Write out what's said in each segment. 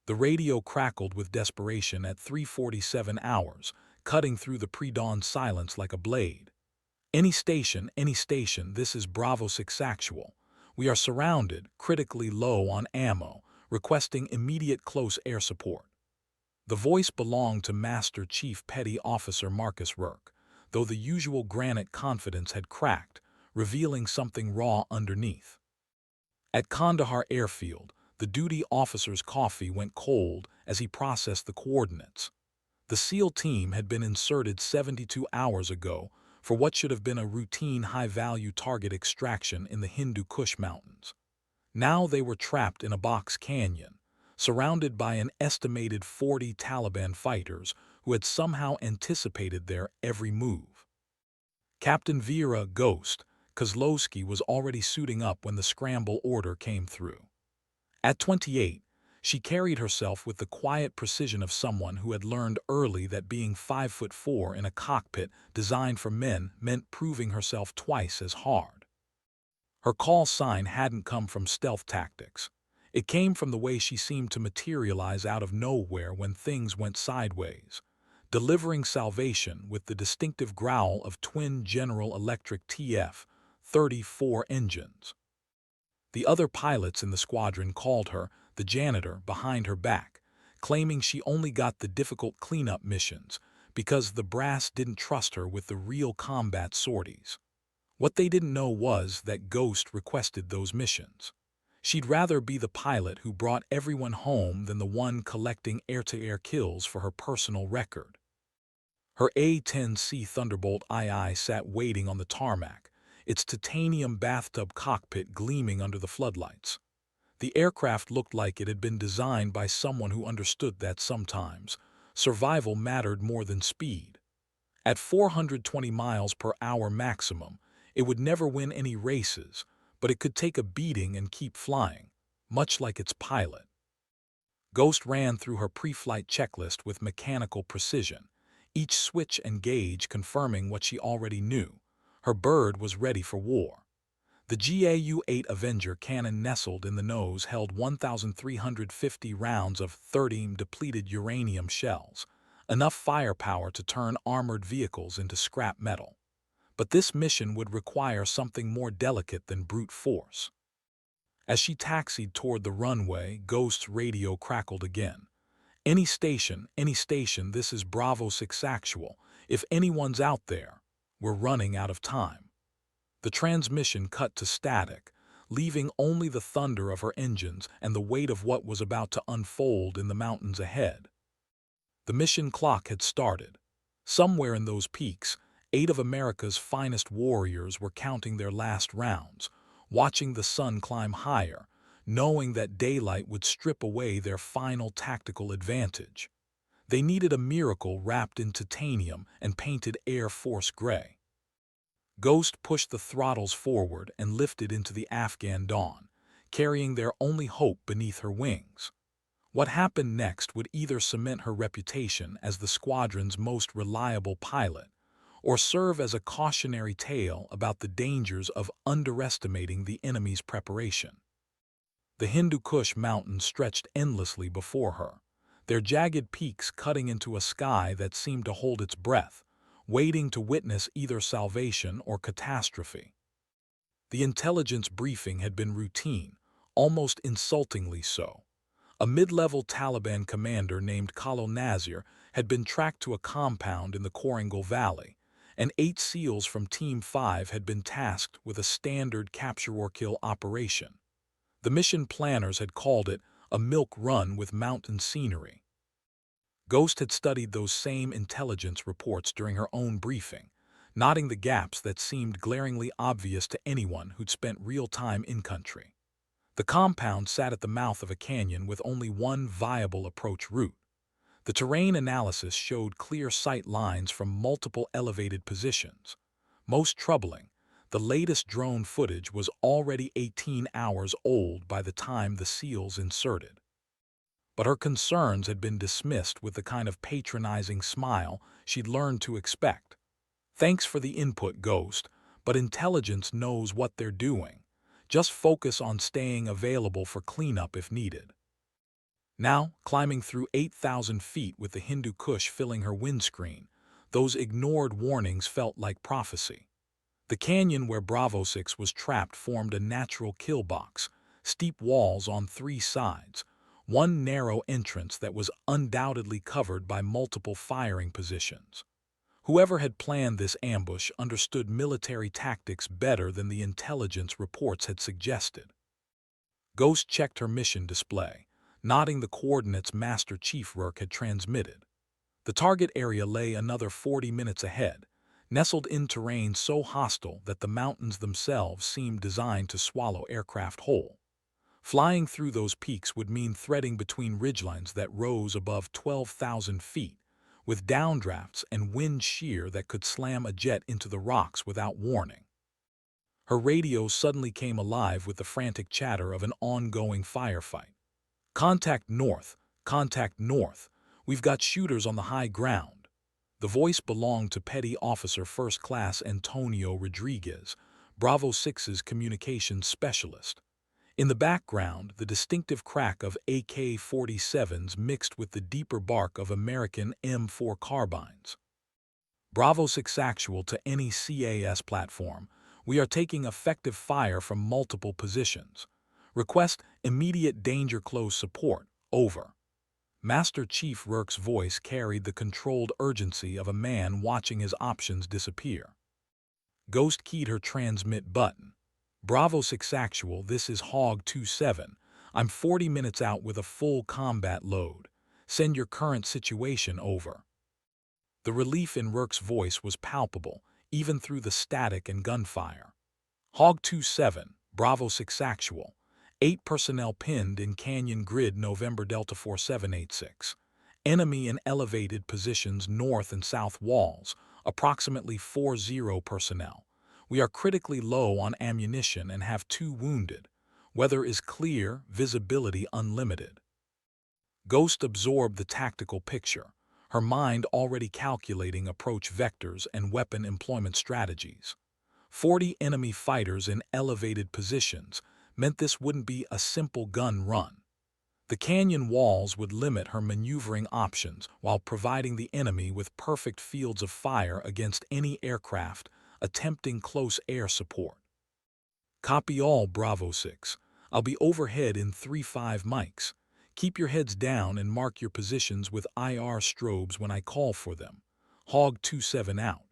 The radio crackled with desperation at 3:47 hours, cutting through the pre-dawn silence like a blade. Any station, this is Bravo 6 Actual. We are surrounded, critically low on ammo, requesting immediate close air support. The voice belonged to Master Chief Petty Officer Marcus Rourke, though the usual granite confidence had cracked, revealing something raw underneath. At Kandahar Airfield, the duty officer's coffee went cold as he processed the coordinates. The SEAL team had been inserted 72 hours ago for what should have been a routine high-value target extraction in the Hindu Kush Mountains. Now they were trapped in a box canyon, surrounded by an estimated 40 Taliban fighters who had somehow anticipated their every move. Captain Vera Ghost Kozlowski was already suiting up when the scramble order came through. At 28, she carried herself with the quiet precision of someone who had learned early that being 5'4" in a cockpit designed for men meant proving herself twice as hard. Her call sign hadn't come from stealth tactics. It came from the way she seemed to materialize out of nowhere when things went sideways, delivering salvation with the distinctive growl of twin General Electric TF-34 engines. The other pilots in the squadron called her the janitor behind her back, claiming she only got the difficult cleanup missions because the brass didn't trust her with the real combat sorties. What they didn't know was that Ghost requested those missions. She'd rather be the pilot who brought everyone home than the one collecting air-to-air kills for her personal record. Her A-10C Thunderbolt II sat waiting on the tarmac, its titanium bathtub cockpit gleaming under the floodlights. The aircraft looked like it had been designed by someone who understood that sometimes survival mattered more than speed. At 420 miles per hour maximum, it would never win any races, but it could take a beating and keep flying, much like its pilot. Ghost ran through her pre-flight checklist with mechanical precision, each switch and gauge confirming what she already knew. Her bird was ready for war. The GAU-8 Avenger cannon nestled in the nose held 1,350 rounds of 30 depleted uranium shells, enough firepower to turn armored vehicles into scrap metal. But this mission would require something more delicate than brute force. As she taxied toward the runway, Ghost's radio crackled again. Any station, this is Bravo 6 Actual. If anyone's out there, we're running out of time. The transmission cut to static, leaving only the thunder of her engines and the weight of what was about to unfold in the mountains ahead. The mission clock had started. Somewhere in those peaks, 8 of America's finest warriors were counting their last rounds, watching the sun climb higher, knowing that daylight would strip away their final tactical advantage. They needed a miracle wrapped in titanium and painted Air Force gray. Ghost pushed the throttles forward and lifted into the Afghan dawn, carrying their only hope beneath her wings. What happened next would either cement her reputation as the squadron's most reliable pilot, or serve as a cautionary tale about the dangers of underestimating the enemy's preparation. The Hindu Kush Mountains stretched endlessly before her, their jagged peaks cutting into a sky that seemed to hold its breath, waiting to witness either salvation or catastrophe. The intelligence briefing had been routine, almost insultingly so. A mid-level Taliban commander named Khalil Nazir had been tracked to a compound in the Korangal Valley, and 8 SEALs from Team 5 had been tasked with a standard capture-or-kill operation. The mission planners had called it a milk run with mountain scenery. Ghost had studied those same intelligence reports during her own briefing, noting the gaps that seemed glaringly obvious to anyone who'd spent real time in country. The compound sat at the mouth of a canyon with only one viable approach route. The terrain analysis showed clear sight lines from multiple elevated positions. Most troubling, the latest drone footage was already 18 hours old by the time the SEALs inserted. But her concerns had been dismissed with the kind of patronizing smile she'd learned to expect. "Thanks for the input, Ghost, but intelligence knows what they're doing. Just focus on staying available for cleanup if needed." Now, climbing through 8,000 feet with the Hindu Kush filling her windscreen, those ignored warnings felt like prophecy. The canyon where Bravo 6 was trapped formed a natural kill box, steep walls on three sides, one narrow entrance that was undoubtedly covered by multiple firing positions. Whoever had planned this ambush understood military tactics better than the intelligence reports had suggested. Ghost checked her mission display, noting the coordinates Master Chief Rourke had transmitted. The target area lay another 40 minutes ahead, nestled in terrain so hostile that the mountains themselves seemed designed to swallow aircraft whole. Flying through those peaks would mean threading between ridgelines that rose above 12,000 feet, with downdrafts and wind shear that could slam a jet into the rocks without warning. Her radio suddenly came alive with the frantic chatter of an ongoing firefight. "Contact north, contact north. We've got shooters on the high ground." The voice belonged to Petty Officer First Class Antonio Rodriguez, Bravo 6's communications specialist. In the background, the distinctive crack of AK-47s mixed with the deeper bark of American M4 carbines. "Bravo 6 actual to any CAS platform. We are taking effective fire from multiple positions. Request immediate danger close support. Over." Master Chief Rourke's voice carried the controlled urgency of a man watching his options disappear. Ghost keyed her transmit button. "Bravo 6 actual, this is Hog 27. I'm 40 minutes out with a full combat load. Send your current situation over." The relief in Rourke's voice was palpable, even through the static and gunfire. "Hog 27, Bravo 6 actual. 8 personnel pinned in Canyon Grid November Delta 4786. Enemy in elevated positions north and south walls, approximately 40 personnel. We are critically low on ammunition and have 2 wounded. Weather is clear, visibility unlimited." Ghost absorbed the tactical picture, her mind already calculating approach vectors and weapon employment strategies. 40 enemy fighters in elevated positions meant this wouldn't be a simple gun run. The canyon walls would limit her maneuvering options while providing the enemy with perfect fields of fire against any aircraft attempting close air support. "Copy all, Bravo 6. I'll be overhead in 3-5 mics. Keep your heads down and mark your positions with IR strobes when I call for them. Hog 27 out."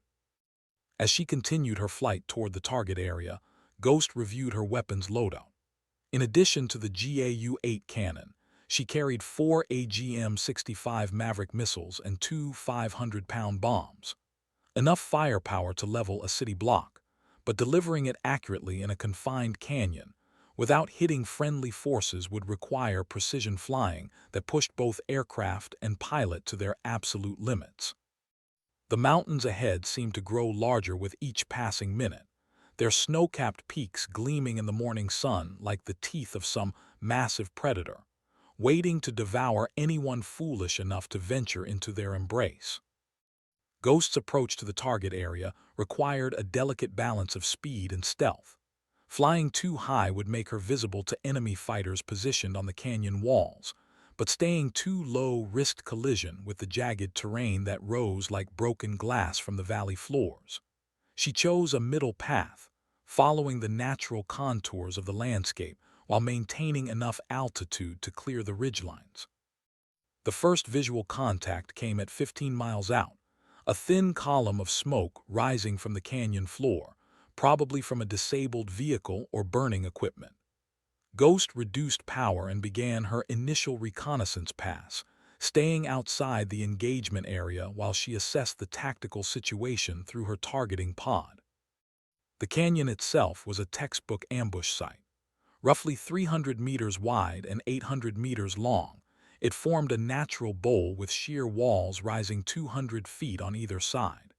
As she continued her flight toward the target area, Ghost reviewed her weapons loadout. In addition to the GAU-8 cannon, she carried 4 AGM-65 Maverick missiles and 2 500-pound bombs. Enough firepower to level a city block, but delivering it accurately in a confined canyon without hitting friendly forces would require precision flying that pushed both aircraft and pilot to their absolute limits. The mountains ahead seemed to grow larger with each passing minute, their snow-capped peaks gleaming in the morning sun like the teeth of some massive predator, waiting to devour anyone foolish enough to venture into their embrace. Ghost's approach to the target area required a delicate balance of speed and stealth. Flying too high would make her visible to enemy fighters positioned on the canyon walls, but staying too low risked collision with the jagged terrain that rose like broken glass from the valley floors. She chose a middle path, following the natural contours of the landscape while maintaining enough altitude to clear the ridgelines. The first visual contact came at 15 miles out, a thin column of smoke rising from the canyon floor, probably from a disabled vehicle or burning equipment. Ghost reduced power and began her initial reconnaissance pass, staying outside the engagement area while she assessed the tactical situation through her targeting pod. The canyon itself was a textbook ambush site. Roughly 300 meters wide and 800 meters long, it formed a natural bowl with sheer walls rising 200 feet on either side.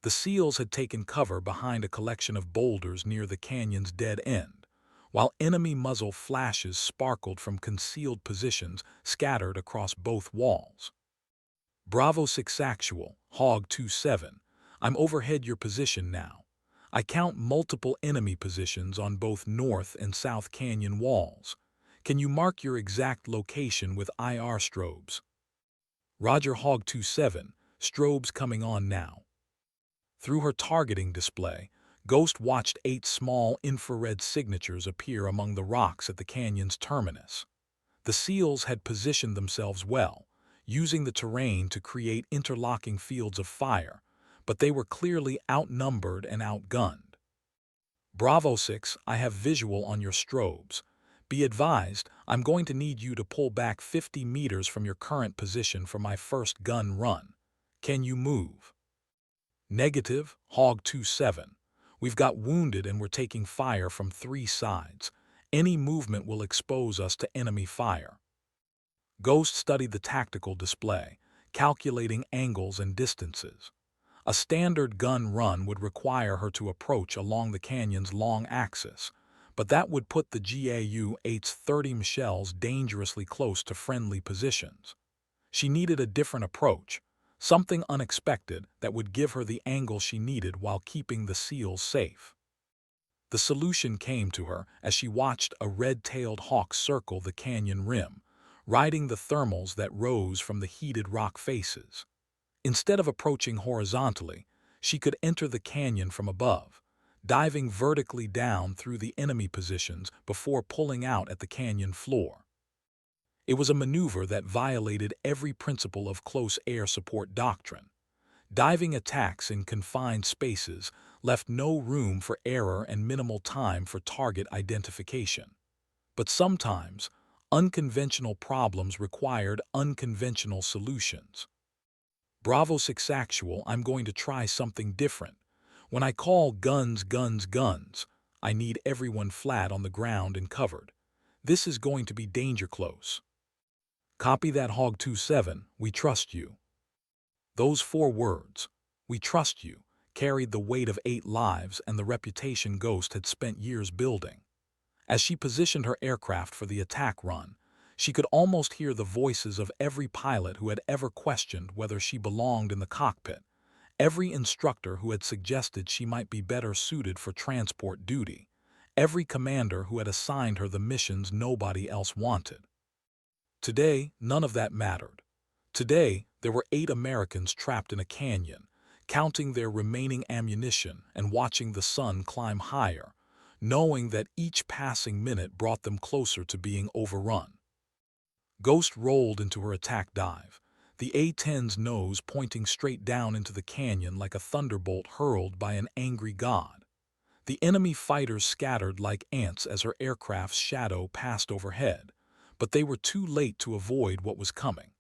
The SEALs had taken cover behind a collection of boulders near the canyon's dead end, while enemy muzzle flashes sparkled from concealed positions scattered across both walls. "Bravo 6 actual, Hog 27. I'm overhead your position now. I count multiple enemy positions on both north and south canyon walls. Can you mark your exact location with IR strobes? Roger Hog 27, strobes coming on now. Through her targeting display, Ghost watched 8 small infrared signatures appear among the rocks at the canyon's terminus. The SEALs had positioned themselves well, using the terrain to create interlocking fields of fire, but they were clearly outnumbered and outgunned. Bravo 6, I have visual on your strobes. Be advised, I'm going to need you to pull back 50 meters from your current position for my first gun run. Can you move? Negative, Hog 27. We've got wounded and we're taking fire from 3 sides. Any movement will expose us to enemy fire. Ghost studied the tactical display, calculating angles and distances. A standard gun run would require her to approach along the canyon's long axis, but that would put the GAU-8's 30 shells dangerously close to friendly positions. She needed a different approach, something unexpected that would give her the angle she needed while keeping the SEALs safe. The solution came to her as she watched a red-tailed hawk circle the canyon rim, riding the thermals that rose from the heated rock faces. Instead of approaching horizontally, she could enter the canyon from above, diving vertically down through the enemy positions before pulling out at the canyon floor. It was a maneuver that violated every principle of close air support doctrine. Diving attacks in confined spaces left no room for error and minimal time for target identification. But sometimes, unconventional problems required unconventional solutions. Bravo 6 Actual, I'm going to try something different. When I call guns, guns, guns, I need everyone flat on the ground and covered. This is going to be danger close. Copy that, Hog 27, we trust you. Those 4 words, we trust you, carried the weight of 8 lives and the reputation Ghost had spent years building. As she positioned her aircraft for the attack run, she could almost hear the voices of every pilot who had ever questioned whether she belonged in the cockpit, every instructor who had suggested she might be better suited for transport duty, every commander who had assigned her the missions nobody else wanted. Today, none of that mattered. Today, there were 8 Americans trapped in a canyon, counting their remaining ammunition and watching the sun climb higher, knowing that each passing minute brought them closer to being overrun. Ghost rolled into her attack dive, the A-10's nose pointing straight down into the canyon like a thunderbolt hurled by an angry god. The enemy fighters scattered like ants as her aircraft's shadow passed overhead, but they were too late to avoid what was coming.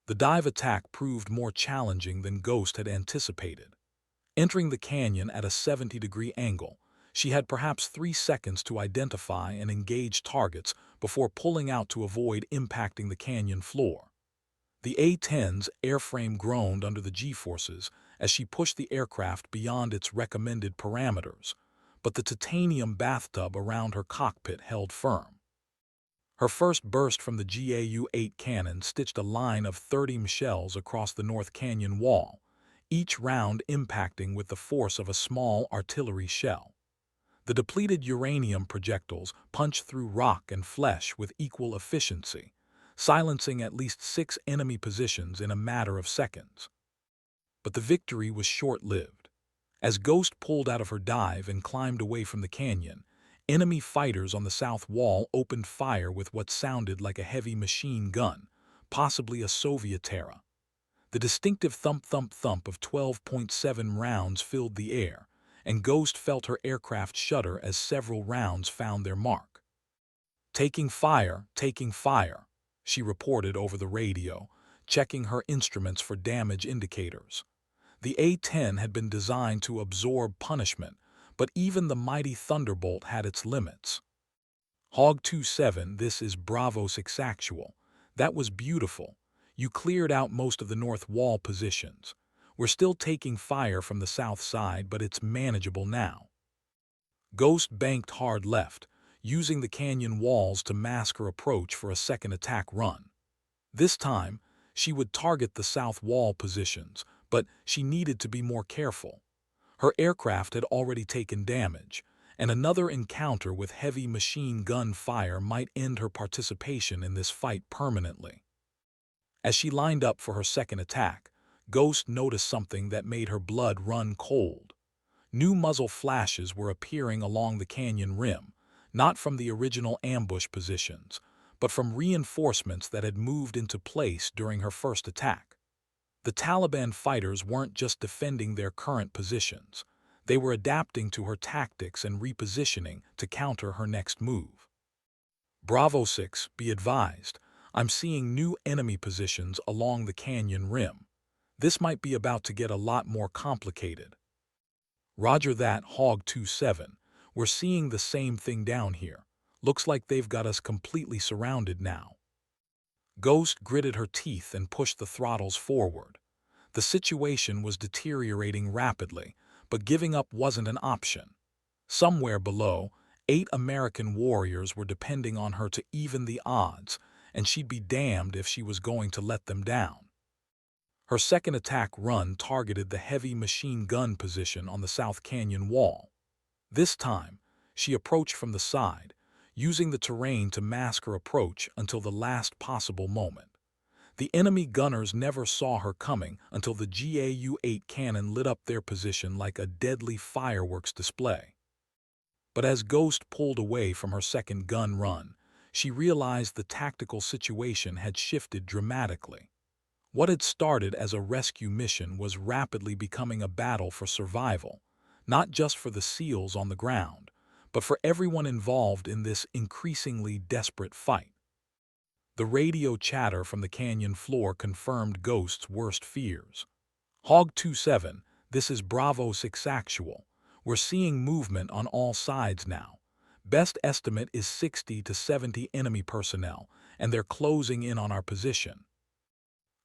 The dive attack proved more challenging than Ghost had anticipated. Entering the canyon at a 70-degree angle, she had perhaps 3 seconds to identify and engage targets before pulling out to avoid impacting the canyon floor. The A-10's airframe groaned under the G-forces as she pushed the aircraft beyond its recommended parameters, but the titanium bathtub around her cockpit held firm. Her first burst from the GAU-8 cannon stitched a line of 30 shells across the North Canyon wall, each round impacting with the force of a small artillery shell. The depleted uranium projectiles punched through rock and flesh with equal efficiency, silencing at least 6 enemy positions in a matter of seconds. But the victory was short-lived. As Ghost pulled out of her dive and climbed away from the canyon, enemy fighters on the south wall opened fire with what sounded like a heavy machine gun, possibly a Soviet-era. The distinctive thump-thump-thump of 12.7 rounds filled the air, and Ghost felt her aircraft shudder as several rounds found their mark. Taking fire, she reported over the radio, checking her instruments for damage indicators. The A-10 had been designed to absorb punishment, but even the mighty Thunderbolt had its limits. Hog 27, this is Bravo 6 Actual. That was beautiful. You cleared out most of the north wall positions. We're still taking fire from the south side, but it's manageable now. Ghost banked hard left, using the canyon walls to mask her approach for a second attack run. This time, she would target the south wall positions, but she needed to be more careful. Her aircraft had already taken damage, and another encounter with heavy machine gun fire might end her participation in this fight permanently. As she lined up for her second attack, Ghost noticed something that made her blood run cold. New muzzle flashes were appearing along the canyon rim, not from the original ambush positions, but from reinforcements that had moved into place during her first attack. The Taliban fighters weren't just defending their current positions. They were adapting to her tactics and repositioning to counter her next move. Bravo 6, be advised, I'm seeing new enemy positions along the canyon rim. This might be about to get a lot more complicated. Roger that, Hog 27. We're seeing the same thing down here. Looks like they've got us completely surrounded now. Ghost gritted her teeth and pushed the throttles forward. The situation was deteriorating rapidly, but giving up wasn't an option. Somewhere below, 8 American warriors were depending on her to even the odds, and she'd be damned if she was going to let them down. Her second attack run targeted the heavy machine gun position on the South Canyon wall. This time, she approached from the side, using the terrain to mask her approach until the last possible moment. The enemy gunners never saw her coming until the GAU-8 cannon lit up their position like a deadly fireworks display. But as Ghost pulled away from her second gun run, she realized the tactical situation had shifted dramatically. What had started as a rescue mission was rapidly becoming a battle for survival, not just for the SEALs on the ground, but for everyone involved in this increasingly desperate fight. The radio chatter from the canyon floor confirmed Ghost's worst fears. Hog 27, this is Bravo 6 actual. We're seeing movement on all sides now. Best estimate is 60 to 70 enemy personnel, and they're closing in on our position.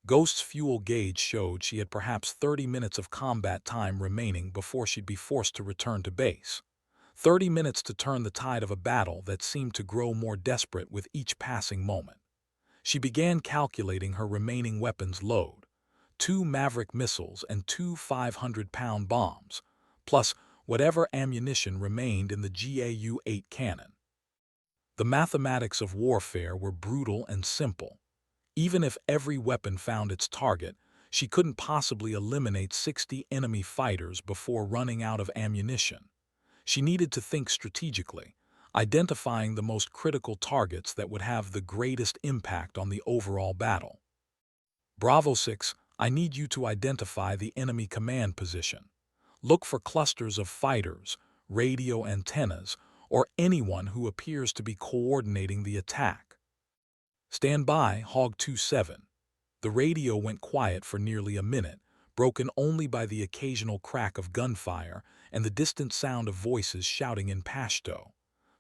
Ghost's fuel gauge showed she had perhaps 30 minutes of combat time remaining before she'd be forced to return to base. 30 minutes to turn the tide of a battle that seemed to grow more desperate with each passing moment. She began calculating her remaining weapons load: 2 Maverick missiles and 2 500-pound bombs, plus whatever ammunition remained in the GAU-8 cannon. The mathematics of warfare were brutal and simple. Even if every weapon found its target, she couldn't possibly eliminate 60 enemy fighters before running out of ammunition. She needed to think strategically, identifying the most critical targets that would have the greatest impact on the overall battle. Bravo 6, I need you to identify the enemy command position. Look for clusters of fighters, radio antennas, or anyone who appears to be coordinating the attack. Stand by, Hog 27. The radio went quiet for nearly a minute, broken only by the occasional crack of gunfire and the distant sound of voices shouting in Pashto.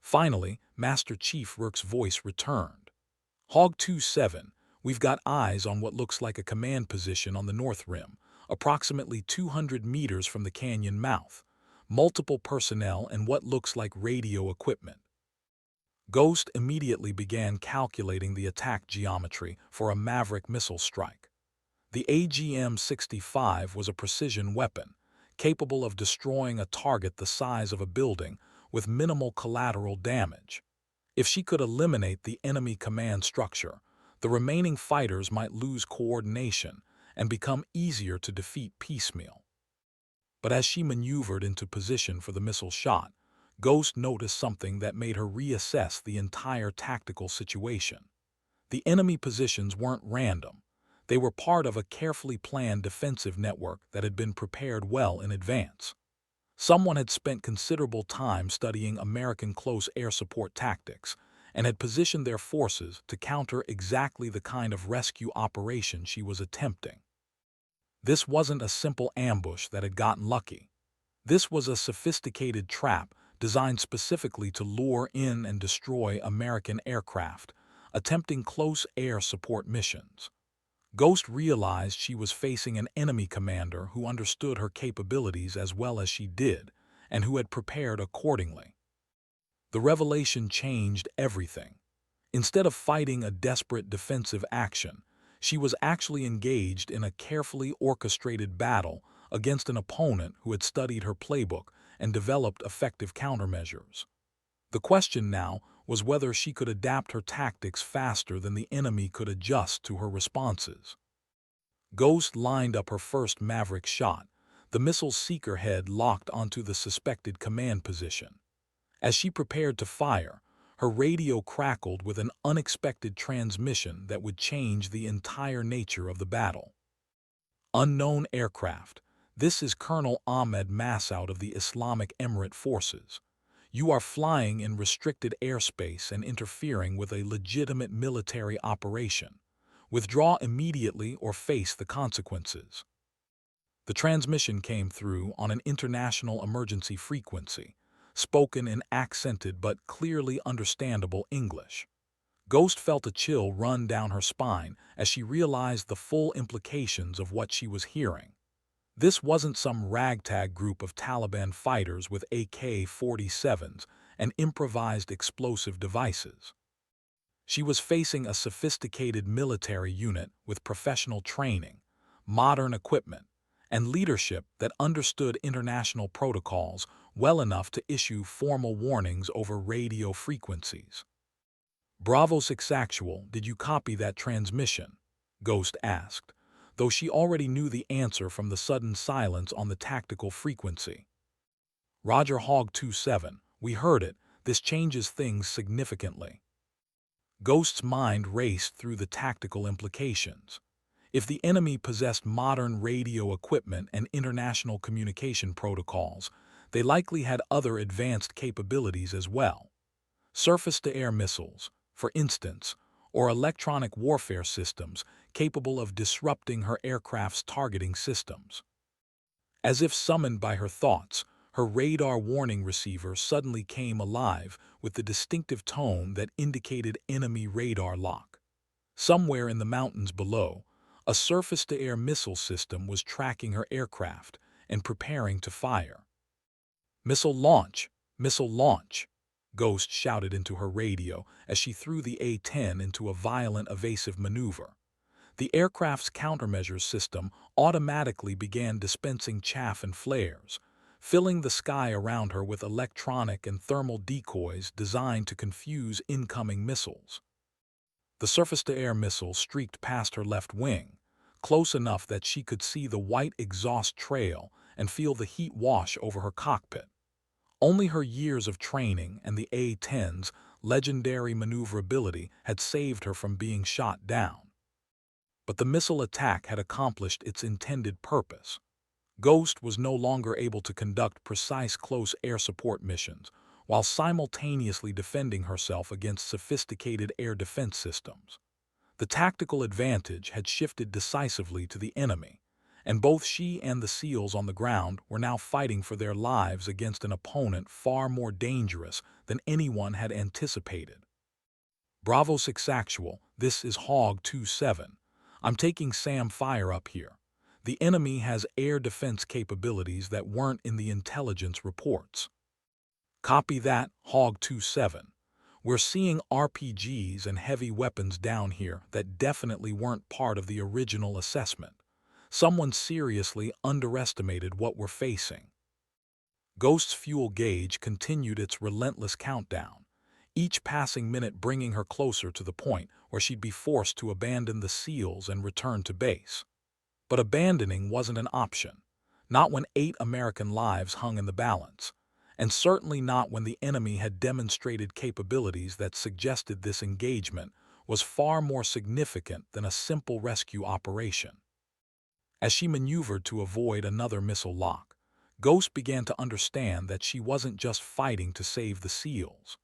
Finally, Master Chief Rourke's voice returned. Hog 27, we've got eyes on what looks like a command position on the north rim, approximately 200 meters from the canyon mouth. Multiple personnel and what looks like radio equipment. Ghost immediately began calculating the attack geometry for a Maverick missile strike. The AGM-65 was a precision weapon, capable of destroying a target the size of a building with minimal collateral damage. If she could eliminate the enemy command structure, the remaining fighters might lose coordination and become easier to defeat piecemeal. But as she maneuvered into position for the missile shot, Ghost noticed something that made her reassess the entire tactical situation. The enemy positions weren't random. They were part of a carefully planned defensive network that had been prepared well in advance. Someone had spent considerable time studying American close air support tactics and had positioned their forces to counter exactly the kind of rescue operation she was attempting. This wasn't a simple ambush that had gotten lucky. This was a sophisticated trap designed specifically to lure in and destroy American aircraft, attempting close air support missions. Ghost realized she was facing an enemy commander who understood her capabilities as well as she did, and who had prepared accordingly. The revelation changed everything. Instead of fighting a desperate defensive action, she was actually engaged in a carefully orchestrated battle against an opponent who had studied her playbook and developed effective countermeasures. The question now was whether she could adapt her tactics faster than the enemy could adjust to her responses. Ghost lined up her first Maverick shot, the missile's seeker head locked onto the suspected command position. As she prepared to fire, her radio crackled with an unexpected transmission that would change the entire nature of the battle. Unknown aircraft. This is Colonel Ahmed Massoud of the Islamic Emirate Forces. You are flying in restricted airspace and interfering with a legitimate military operation. Withdraw immediately or face the consequences. The transmission came through on an international emergency frequency, spoken in accented but clearly understandable English. Ghost felt a chill run down her spine as she realized the full implications of what she was hearing. This wasn't some ragtag group of Taliban fighters with AK-47s and improvised explosive devices. She was facing a sophisticated military unit with professional training, modern equipment, and leadership that understood international protocols well enough to issue formal warnings over radio frequencies. "Bravo 6 Actual, did you copy that transmission?" Ghost asked, though she already knew the answer from the sudden silence on the tactical frequency. "Roger Hog 27, we heard it. This changes things significantly." Ghost's mind raced through the tactical implications. If the enemy possessed modern radio equipment and international communication protocols, they likely had other advanced capabilities as well. Surface-to-air missiles, for instance, or electronic warfare systems capable of disrupting her aircraft's targeting systems. As if summoned by her thoughts, her radar warning receiver suddenly came alive with the distinctive tone that indicated enemy radar lock. Somewhere in the mountains below, a surface-to-air missile system was tracking her aircraft and preparing to fire. "Missile launch! Missile launch!" Ghost shouted into her radio as she threw the A-10 into a violent evasive maneuver. The aircraft's countermeasures system automatically began dispensing chaff and flares, filling the sky around her with electronic and thermal decoys designed to confuse incoming missiles. The surface-to-air missile streaked past her left wing, close enough that she could see the white exhaust trail and feel the heat wash over her cockpit. Only her years of training and the A-10's legendary maneuverability had saved her from being shot down. But the missile attack had accomplished its intended purpose. Ghost was no longer able to conduct precise close air support missions while simultaneously defending herself against sophisticated air defense systems. The tactical advantage had shifted decisively to the enemy, and both she and the SEALs on the ground were now fighting for their lives against an opponent far more dangerous than anyone had anticipated. "Bravo 6 Actual, this is Hog 27. I'm taking Sam fire up here. The enemy has air defense capabilities that weren't in the intelligence reports." "Copy that, Hog 27. We're seeing RPGs and heavy weapons down here that definitely weren't part of the original assessment. Someone seriously underestimated what we're facing." Ghost's fuel gauge continued its relentless countdown, each passing minute bringing her closer to the point where she'd be forced to abandon the SEALs and return to base. But abandoning wasn't an option, not when 8 American lives hung in the balance, and certainly not when the enemy had demonstrated capabilities that suggested this engagement was far more significant than a simple rescue operation. As she maneuvered to avoid another missile lock, Ghost began to understand that she wasn't just fighting to save the SEALs.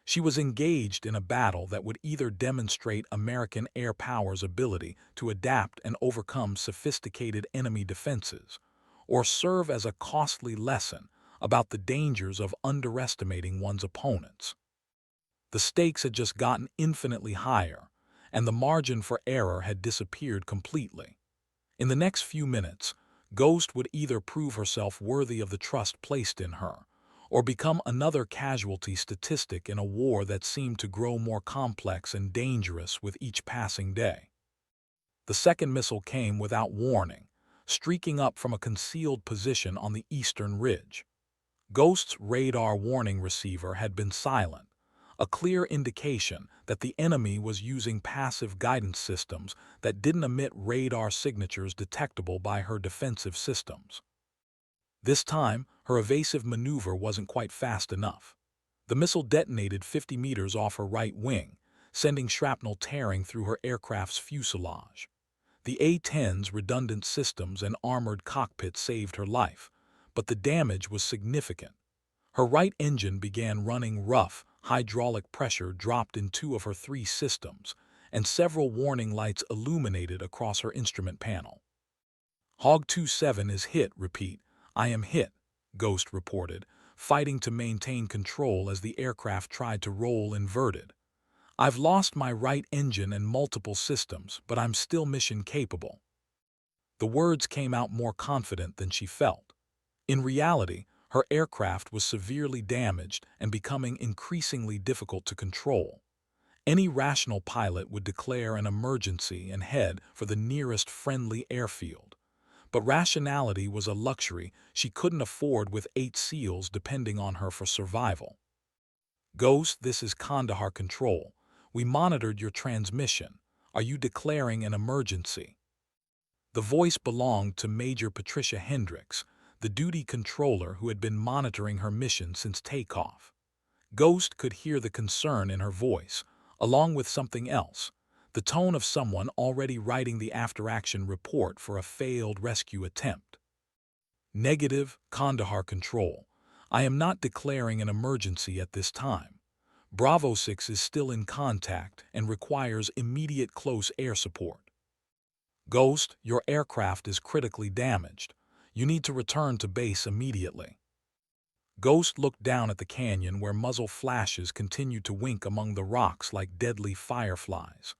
She was engaged in a battle that would either demonstrate American air power's ability to adapt and overcome sophisticated enemy defenses, or serve as a costly lesson about the dangers of underestimating one's opponents. The stakes had just gotten infinitely higher, and the margin for error had disappeared completely. In the next few minutes, Ghost would either prove herself worthy of the trust placed in her, or become another casualty statistic in a war that seemed to grow more complex and dangerous with each passing day. The second missile came without warning, streaking up from a concealed position on the eastern ridge. Ghost's radar warning receiver had been silent, a clear indication that the enemy was using passive guidance systems that didn't emit radar signatures detectable by her defensive systems. This time, her evasive maneuver wasn't quite fast enough. The missile detonated 50 meters off her right wing, sending shrapnel tearing through her aircraft's fuselage. The A-10's redundant systems and armored cockpit saved her life, but the damage was significant. Her right engine began running rough, hydraulic pressure dropped in 2 of her 3 systems, and several warning lights illuminated across her instrument panel. Hog 27 is hit, repeat. I am hit, Ghost reported, fighting to maintain control as the aircraft tried to roll inverted. I've lost my right engine and multiple systems, but I'm still mission capable. The words came out more confident than she felt. In reality, her aircraft was severely damaged and becoming increasingly difficult to control. Any rational pilot would declare an emergency and head for the nearest friendly airfield. But rationality was a luxury she couldn't afford with 8 SEALs depending on her for survival. Ghost, this is Kandahar Control. We monitored your transmission. Are you declaring an emergency? The voice belonged to Major Patricia Hendricks, the duty controller who had been monitoring her mission since takeoff. Ghost could hear the concern in her voice, along with something else, the tone of someone already writing the after-action report for a failed rescue attempt. Negative, Kandahar Control. I am not declaring an emergency at this time. Bravo 6 is still in contact and requires immediate close air support. Ghost, your aircraft is critically damaged. You need to return to base immediately. Ghost looked down at the canyon where muzzle flashes continued to wink among the rocks like deadly fireflies.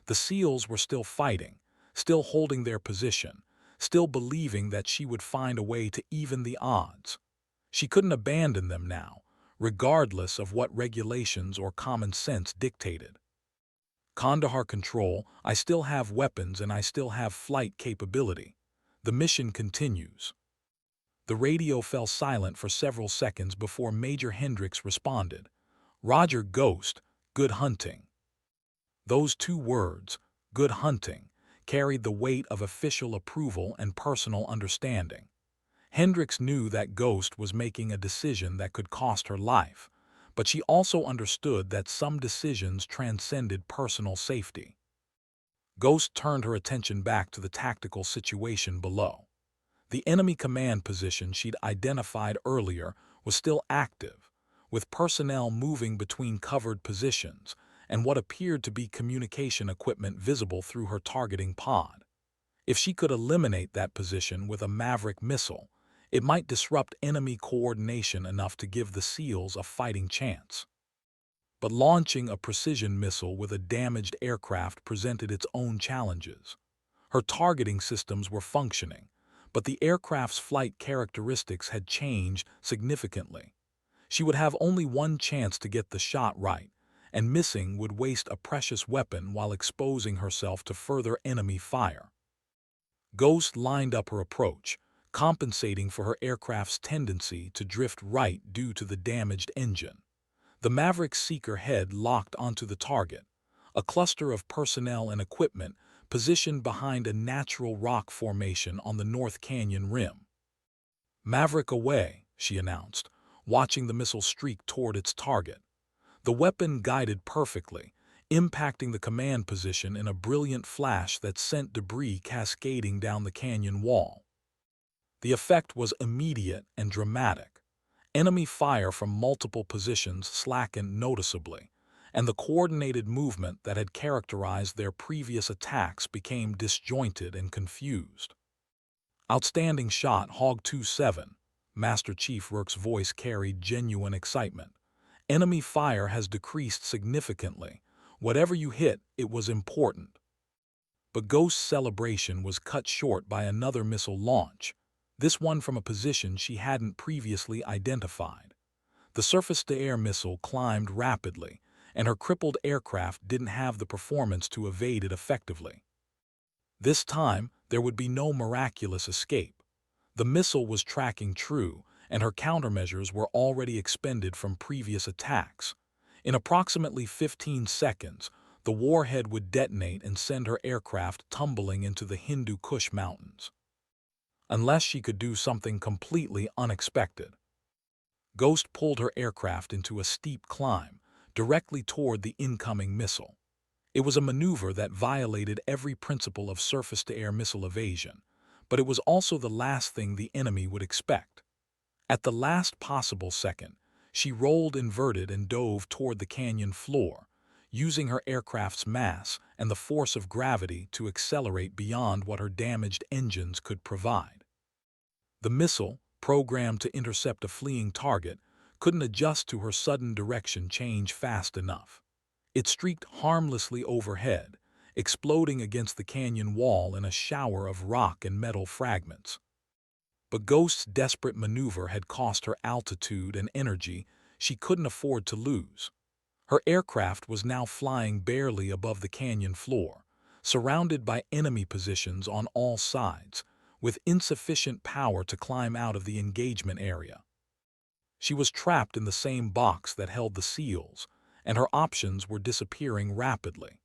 The SEALs were still fighting, still holding their position, still believing that she would find a way to even the odds. She couldn't abandon them now, regardless of what regulations or common sense dictated. Kandahar Control, I still have weapons and I still have flight capability. The mission continues. The radio fell silent for several seconds before Major Hendricks responded. Roger, Ghost, good hunting. Those 2 words, good hunting, carried the weight of official approval and personal understanding. Hendricks knew that Ghost was making a decision that could cost her life, but she also understood that some decisions transcended personal safety. Ghost turned her attention back to the tactical situation below. The enemy command position she'd identified earlier was still active, with personnel moving between covered positions and what appeared to be communication equipment visible through her targeting pod. If she could eliminate that position with a Maverick missile, it might disrupt enemy coordination enough to give the SEALs a fighting chance. But launching a precision missile with a damaged aircraft presented its own challenges. Her targeting systems were functioning, but the aircraft's flight characteristics had changed significantly. She would have only one chance to get the shot right, and missing would waste a precious weapon while exposing herself to further enemy fire. Ghost lined up her approach, compensating for her aircraft's tendency to drift right due to the damaged engine. The Maverick Seeker head locked onto the target, a cluster of personnel and equipment positioned behind a natural rock formation on the North Canyon rim. Maverick away, she announced, watching the missile streak toward its target. The weapon guided perfectly, impacting the command position in a brilliant flash that sent debris cascading down the canyon wall. The effect was immediate and dramatic. Enemy fire from multiple positions slackened noticeably, and the coordinated movement that had characterized their previous attacks became disjointed and confused. Outstanding shot, Hog 27. Master Chief Rourke's voice carried genuine excitement. Enemy fire has decreased significantly. Whatever you hit, it was important. But Ghost's celebration was cut short by another missile launch, this one from a position she hadn't previously identified. The surface-to-air missile climbed rapidly, and her crippled aircraft didn't have the performance to evade it effectively. This time, there would be no miraculous escape. The missile was tracking true, and her countermeasures were already expended from previous attacks. In approximately 15 seconds, the warhead would detonate and send her aircraft tumbling into the Hindu Kush Mountains. Unless she could do something completely unexpected. Ghost pulled her aircraft into a steep climb, directly toward the incoming missile. It was a maneuver that violated every principle of surface-to-air missile evasion, but it was also the last thing the enemy would expect. At the last possible second, she rolled inverted and dove toward the canyon floor, using her aircraft's mass and the force of gravity to accelerate beyond what her damaged engines could provide. The missile, programmed to intercept a fleeing target, couldn't adjust to her sudden direction change fast enough. It streaked harmlessly overhead, exploding against the canyon wall in a shower of rock and metal fragments. But Ghost's desperate maneuver had cost her altitude and energy she couldn't afford to lose. Her aircraft was now flying barely above the canyon floor, surrounded by enemy positions on all sides, with insufficient power to climb out of the engagement area. She was trapped in the same box that held the seals, and her options were disappearing rapidly.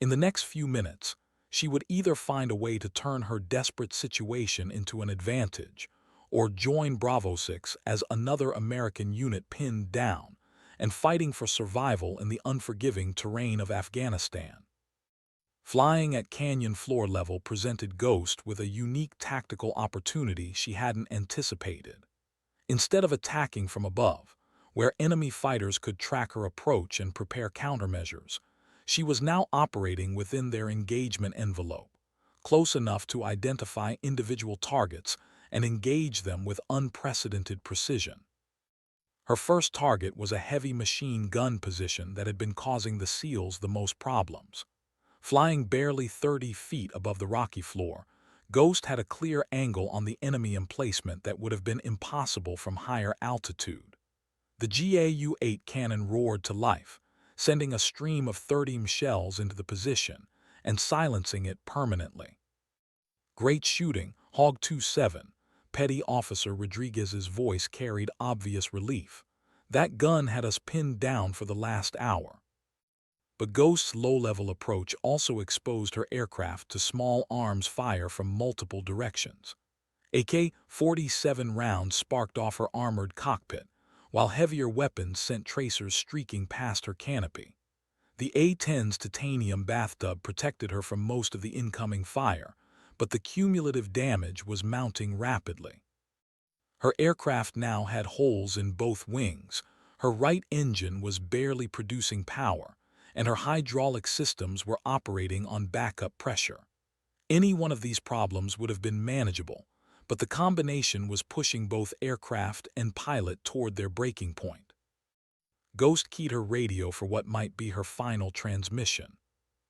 In the next few minutes, she would either find a way to turn her desperate situation into an advantage, or join Bravo 6 as another American unit pinned down and fighting for survival in the unforgiving terrain of Afghanistan. Flying at canyon floor level presented Ghost with a unique tactical opportunity she hadn't anticipated. Instead of attacking from above, where enemy fighters could track her approach and prepare countermeasures, she was now operating within their engagement envelope, close enough to identify individual targets and engage them with unprecedented precision. Her first target was a heavy machine gun position that had been causing the SEALs the most problems. Flying barely 30 feet above the rocky floor, Ghost had a clear angle on the enemy emplacement that would have been impossible from higher altitude. The GAU-8 cannon roared to life, sending a stream of 30 shells into the position and silencing it permanently. "Great shooting, Hog 27, Petty Officer Rodriguez's voice carried obvious relief. That gun had us pinned down for the last hour. But Ghost's low-level approach also exposed her aircraft to small arms fire from multiple directions. AK-47 rounds sparked off her armored cockpit, while heavier weapons sent tracers streaking past her canopy. The A-10's titanium bathtub protected her from most of the incoming fire, but the cumulative damage was mounting rapidly. Her aircraft now had holes in both wings, her right engine was barely producing power, and her hydraulic systems were operating on backup pressure. Any one of these problems would have been manageable, but the combination was pushing both aircraft and pilot toward their breaking point. Ghost keyed her radio for what might be her final transmission.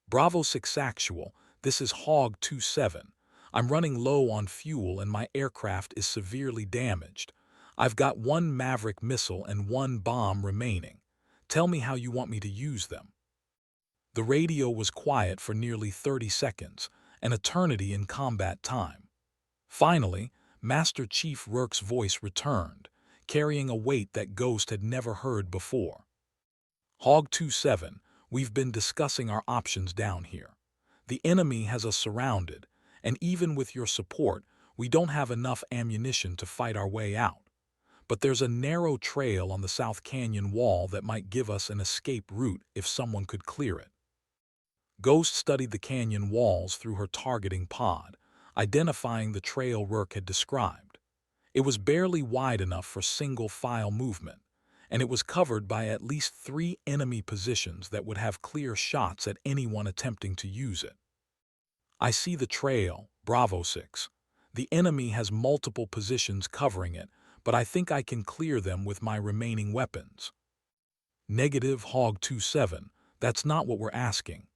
"Bravo 6 Actual, this is Hog 27. I'm running low on fuel and my aircraft is severely damaged. I've got one Maverick missile and one bomb remaining. Tell me how you want me to use them." The radio was quiet for nearly 30 seconds, an eternity in combat time. Finally, Master Chief Rourke's voice returned, carrying a weight that Ghost had never heard before. "Hog 27, we've been discussing our options down here. The enemy has us surrounded, and even with your support, we don't have enough ammunition to fight our way out. But there's a narrow trail on the South Canyon wall that might give us an escape route if someone could clear it." Ghost studied the canyon walls through her targeting pod, identifying the trail Rourke had described. It was barely wide enough for single-file movement, and it was covered by at least 3 enemy positions that would have clear shots at anyone attempting to use it. "I see the trail, Bravo 6. The enemy has multiple positions covering it, but I think I can clear them with my remaining weapons." "Negative, Hog 27. That's not what we're asking."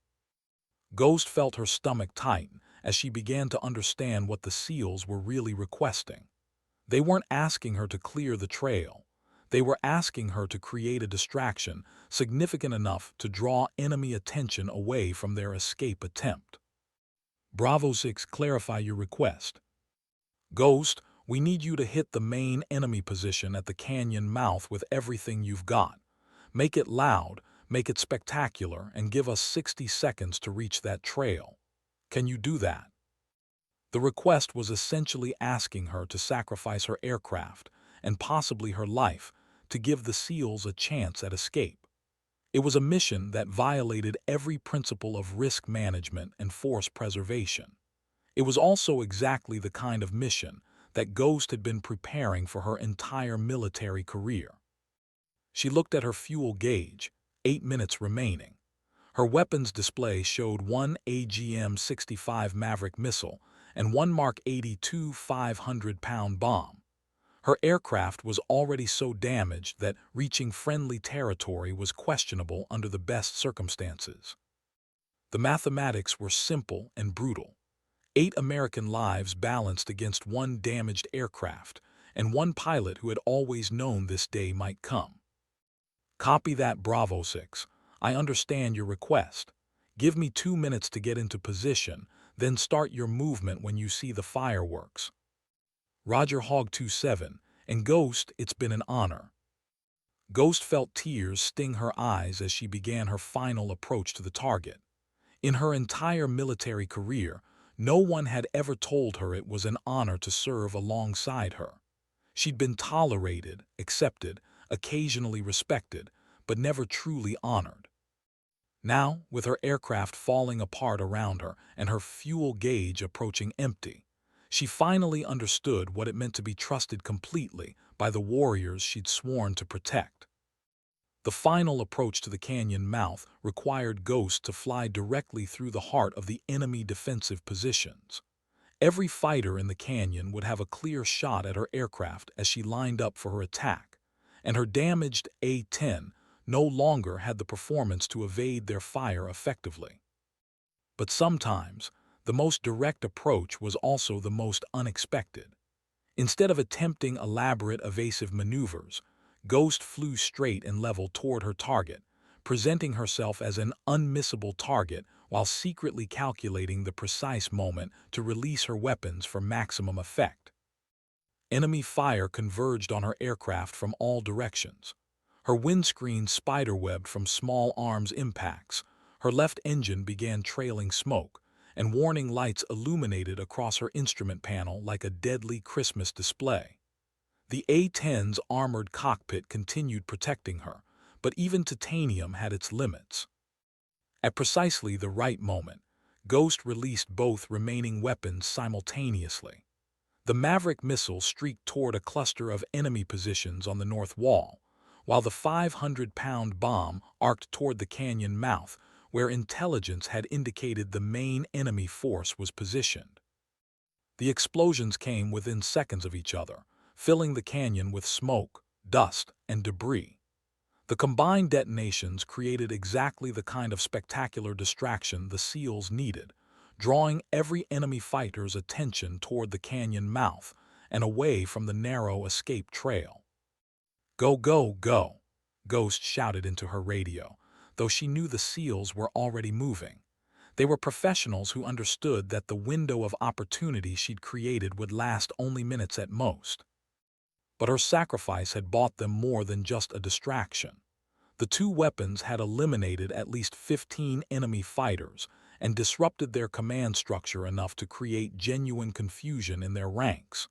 Ghost felt her stomach tighten as she began to understand what the SEALs were really requesting. They weren't asking her to clear the trail. They were asking her to create a distraction significant enough to draw enemy attention away from their escape attempt. "Bravo 6, clarify your request." "Ghost, We need you to hit the main enemy position at the canyon mouth with everything you've got. Make it loud, make it spectacular, and give us 60 seconds to reach that trail. Can you do that?" The request was essentially asking her to sacrifice her aircraft, and possibly her life, to give the SEALs a chance at escape. It was a mission that violated every principle of risk management and force preservation. It was also exactly the kind of mission that Ghost had been preparing for her entire military career. She looked at her fuel gauge, 8 minutes remaining. Her weapons display showed one AGM-65 Maverick missile and one Mark 82 500-pound bomb. Her aircraft was already so damaged that reaching friendly territory was questionable under the best circumstances. The mathematics were simple and brutal. 8 American lives balanced against one damaged aircraft, and one pilot who had always known this day might come. "Copy that, Bravo 6. I understand your request. Give me 2 minutes to get into position, then start your movement when you see the fireworks." "Roger, Hog 27, and Ghost, it's been an honor." Ghost felt tears sting her eyes as she began her final approach to the target. In her entire military career, no one had ever told her it was an honor to serve alongside her. She'd been tolerated, accepted, occasionally respected, but never truly honored. Now, with her aircraft falling apart around her and her fuel gauge approaching empty, she finally understood what it meant to be trusted completely by the warriors she'd sworn to protect. The final approach to the canyon mouth required Ghost to fly directly through the heart of the enemy defensive positions. Every fighter in the canyon would have a clear shot at her aircraft as she lined up for her attack, and her damaged A-10 no longer had the performance to evade their fire effectively. But sometimes, the most direct approach was also the most unexpected. Instead of attempting elaborate evasive maneuvers, Ghost flew straight and level toward her target, presenting herself as an unmissable target while secretly calculating the precise moment to release her weapons for maximum effect. Enemy fire converged on her aircraft from all directions. Her windscreen spiderwebbed from small arms impacts, her left engine began trailing smoke, and warning lights illuminated across her instrument panel like a deadly Christmas display. The A-10's armored cockpit continued protecting her, but even titanium had its limits. At precisely the right moment, Ghost released both remaining weapons simultaneously. The Maverick missile streaked toward a cluster of enemy positions on the north wall, while the 500-pound bomb arced toward the canyon mouth, where intelligence had indicated the main enemy force was positioned. The explosions came within seconds of each other, filling the canyon with smoke, dust, and debris. The combined detonations created exactly the kind of spectacular distraction the SEALs needed, drawing every enemy fighter's attention toward the canyon mouth and away from the narrow escape trail. "Go, go, go," Ghost shouted into her radio, though she knew the SEALs were already moving. They were professionals who understood that the window of opportunity she'd created would last only minutes at most. But her sacrifice had bought them more than just a distraction. The 2 weapons had eliminated at least 15 enemy fighters and disrupted their command structure enough to create genuine confusion in their ranks.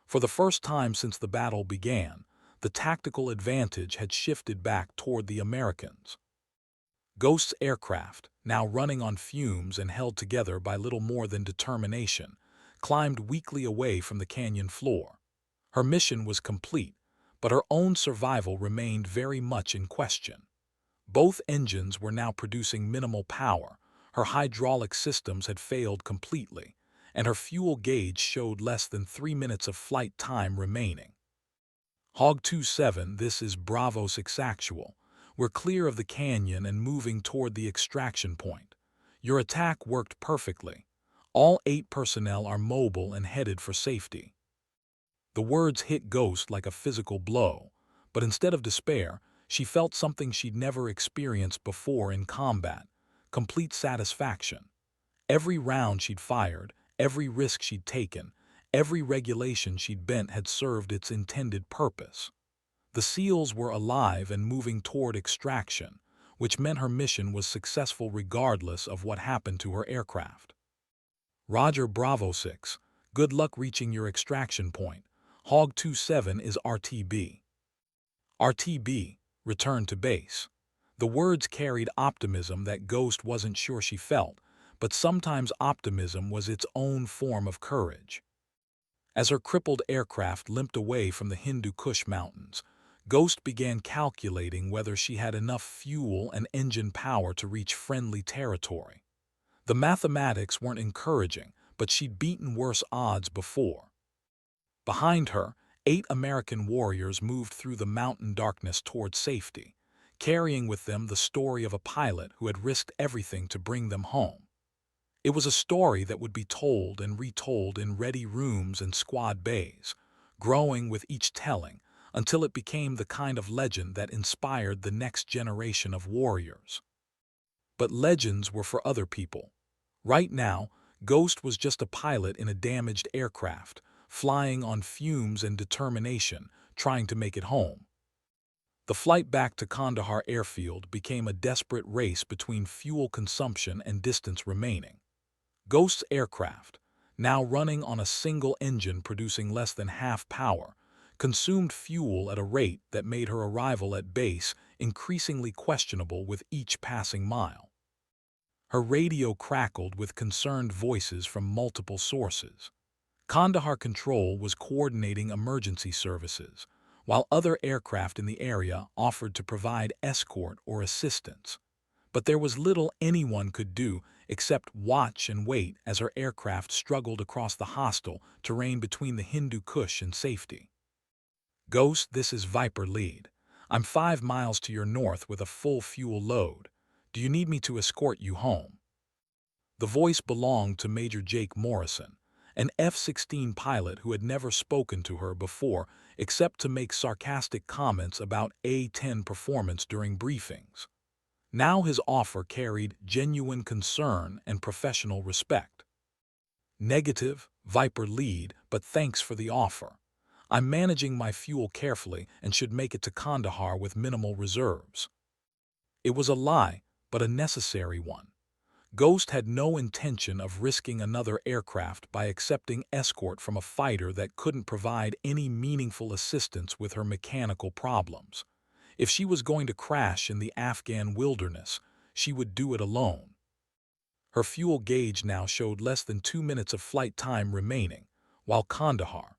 For the first time since the battle began, the tactical advantage had shifted back toward the Americans. Ghost's aircraft, now running on fumes and held together by little more than determination, climbed weakly away from the canyon floor. Her mission was complete, but her own survival remained very much in question. Both engines were now producing minimal power, her hydraulic systems had failed completely, and her fuel gauge showed less than 3 minutes of flight time remaining. "Hog 27, this is Bravo 6 Actual. We're clear of the canyon and moving toward the extraction point. Your attack worked perfectly. All 8 personnel are mobile and headed for safety." The words hit Ghost like a physical blow, but instead of despair, she felt something she'd never experienced before in combat: complete satisfaction. Every round she'd fired, every risk she'd taken, Every regulation she'd bent had served its intended purpose. The SEALs were alive and moving toward extraction, which meant her mission was successful regardless of what happened to her aircraft. Roger, Bravo 6. Good luck reaching your extraction point. Hog 27 is RTB. RTB, return to base. The words carried optimism that Ghost wasn't sure she felt, but sometimes optimism was its own form of courage. As her crippled aircraft limped away from the Hindu Kush Mountains, Ghost began calculating whether she had enough fuel and engine power to reach friendly territory. The mathematics weren't encouraging, but she'd beaten worse odds before. Behind her, 8 American warriors moved through the mountain darkness toward safety, carrying with them the story of a pilot who had risked everything to bring them home. It was a story that would be told and retold in ready rooms and squad bays, growing with each telling until it became the kind of legend that inspired the next generation of warriors. But legends were for other people. Right now, Ghost was just a pilot in a damaged aircraft, flying on fumes and determination, trying to make it home. The flight back to Kandahar airfield became a desperate race between fuel consumption and distance remaining. Ghost's aircraft, now running on a single engine producing less than half power, consumed fuel at a rate that made her arrival at base increasingly questionable with each passing mile. Her radio crackled with concerned voices from multiple sources. Kandahar Control was coordinating emergency services, while other aircraft in the area offered to provide escort or assistance. But there was little anyone could do except watch and wait as her aircraft struggled across the hostile terrain between the Hindu Kush and safety. Ghost, this is Viper Lead. I'm 5 miles to your north with a full fuel load. Do you need me to escort you home? The voice belonged to Major Jake Morrison, an F-16 pilot who had never spoken to her before except to make sarcastic comments about A-10 performance during briefings. Now his offer carried genuine concern and professional respect. Negative, Viper Lead, but thanks for the offer. I'm managing my fuel carefully and should make it to Kandahar with minimal reserves. It was a lie, but a necessary one. Ghost had no intention of risking another aircraft by accepting escort from a fighter that couldn't provide any meaningful assistance with her mechanical problems. If she was going to crash in the Afghan wilderness, she would do it alone. Her fuel gauge now showed less than 2 minutes of flight time remaining, while Kandahar,